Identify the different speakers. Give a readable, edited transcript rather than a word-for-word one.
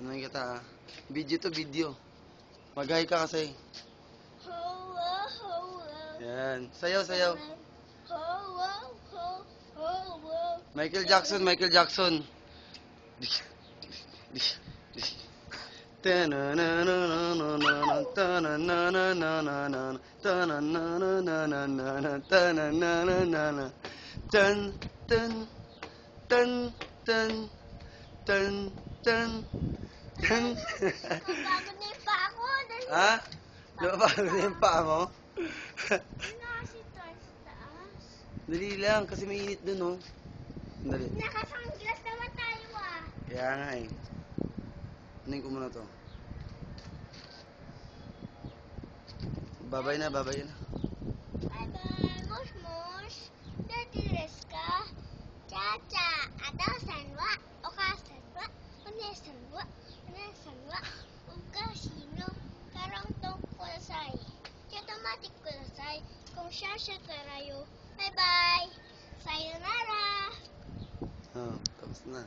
Speaker 1: Ano yung kita Video to video. Mag-hi ka kasi. Yan. Sayaw, sayaw. Michael Jackson, Michael Jackson. Tan tan tan tan tan tan tan.
Speaker 2: Kapagod na yung paa ko.
Speaker 1: Ha? Napapagod na yung paa mo?
Speaker 2: Nasi tayo sa taas.
Speaker 1: Dali lang, kasi mainit dun, oh. Dali.
Speaker 2: Naka-sunglass naman tayo
Speaker 1: Kaya nga eh. Anin ko muna to. Babay na, babay na.
Speaker 2: Bye-bye. Mush-mush. Datiles ka. Cha-cha. Ataw sanwa. Oka sanwa. Une sanwa. Une sanwa. Uga sino. Karong tong kulasay. Automatic kulasay. Kung siya karayo. Bye-bye. Sayonara.
Speaker 1: Tapos na.